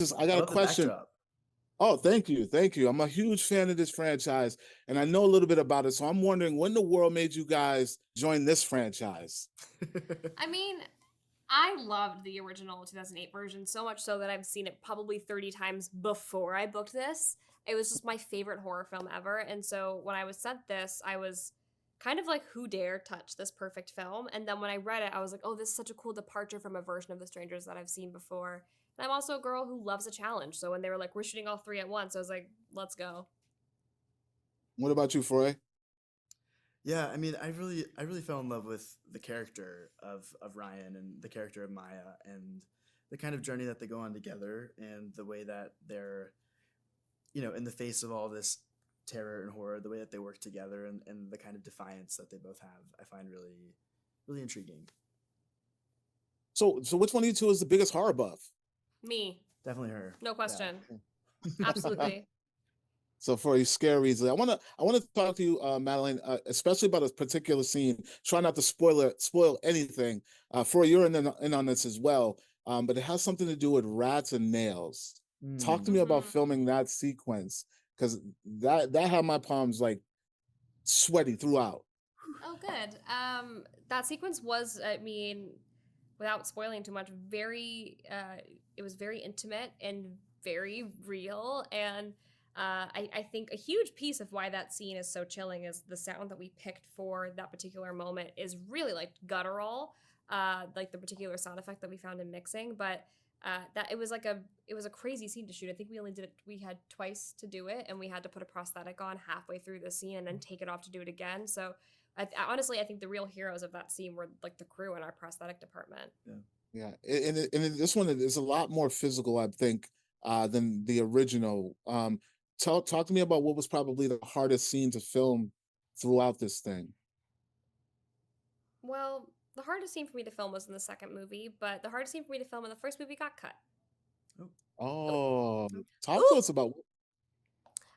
I I got a love the question. backdrop. Oh, thank you. Thank you. I'm a huge fan of this franchise and I know a little bit about it. So I'm wondering when the world made you guys join this franchise? I mean, I loved the original 2008 version so much so that I've seen it probably 30 times before I booked this. It was just my favorite horror film ever. And so when I was sent this, I was kind of like, who dare touch this perfect film? And then when I read it, I was like, oh, this is such a cool departure from a version of The Strangers that I've seen before. And I'm also a girl who loves a challenge. So when they were like, we're shooting all three at once, I was like, let's go. What about you, Froy? Yeah, I mean, I really fell in love with the character of Ryan and the character of Maya and the kind of journey that they go on together and the way that they're, in the face of all this terror and horror, the way that they work together and the kind of defiance that they both have, I find really, really intriguing. So which one of you two is the biggest horror buff? Me. Definitely her. No question. Yeah. Absolutely. So for you scare easily, I wanna talk to you, Madelaine, especially about a particular scene. Try not to spoil anything. For you're in on this as well, but it has something to do with rats and nails. Talk to me Mm. about Mhm. filming that sequence because that had my palms like sweaty throughout. Oh, good. That sequence was, I mean, without spoiling too much, very. It was very intimate and very real, and I think a huge piece of why that scene is so chilling is the sound that we picked for that particular moment is really like guttural, like the particular sound effect that we found in mixing, but. That it was a crazy scene to shoot. I think we only did it. We had twice to do it, and we had to put a prosthetic on halfway through the scene and then take it off to do it again. So honestly, I think the real heroes of that scene were like the crew and our prosthetic department. Yeah. Yeah, this one is a lot more physical, I think, than the original. Talk to me about what was probably the hardest scene to film throughout this thing. Well, the hardest scene for me to film was in the second movie, but the hardest scene for me to film in the first movie got cut. Oh. Ooh, Oh, talk to ooh! us about.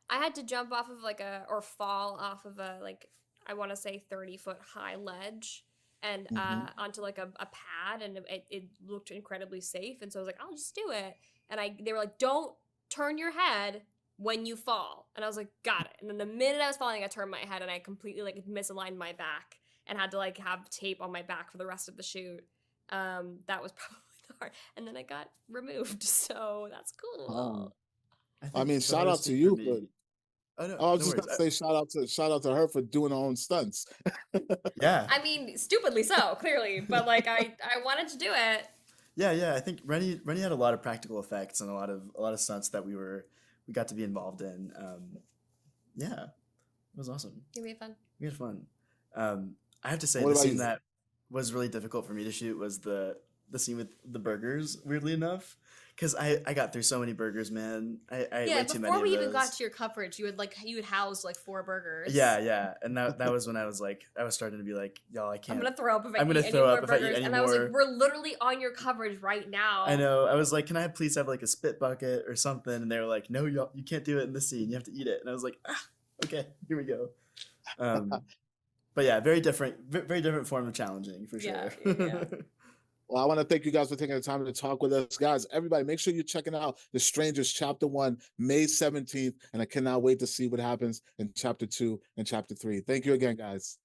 I had to jump off of like a or fall off of a like I want to say 30-foot high ledge and Mhm. onto like a pad, and it looked incredibly safe, and so I was like, I'll just do it. And they were like, don't turn your head when you fall, and I was like, got it. And then the minute I was falling, I turned my head and I completely like misaligned my back and had to like have tape on my back for the rest of the shoot. That was probably the hard, and then it got removed, so that's Oh, cool. I I think mean, the shout out hardest to thing for you, but me. Oh no, I was no just worries. gonna say shout out to her for doing her own stunts. Yeah, I mean, stupidly so, clearly, but like I wanted to do it. yeah. I think Rennie had a lot of practical effects and a lot of stunts that we got to be involved in. Yeah, it was awesome. Give me fun. We had fun. I have to say What the about scene you? that was really difficult for me to shoot was the scene with the burgers. Weirdly enough, because I got through so many burgers, man. I ate Yeah, way too many before of we even got those. to your coverage, you would house like 4 burgers. Yeah, and that was when I was like, I was starting to be like, y'all, I I'm can't. gonna throw up if I I'm gonna eat any throw more up if I eat burgers. any And I was like, more. we're literally on your coverage right I now. know. I was like, can I please have like a spit bucket or something? And they were like, no, you can't do it in this scene. You have to eat it. And I was like, okay, here we go. Um, but yeah, very different form of challenging for Yeah, sure. yeah. Well, I want to thank you guys for taking the time to talk with us. Guys, everybody, make sure you're checking out The Strangers Chapter 1, May 17th. And I cannot wait to see what happens in Chapter 2 and Chapter 3. Thank you again, guys.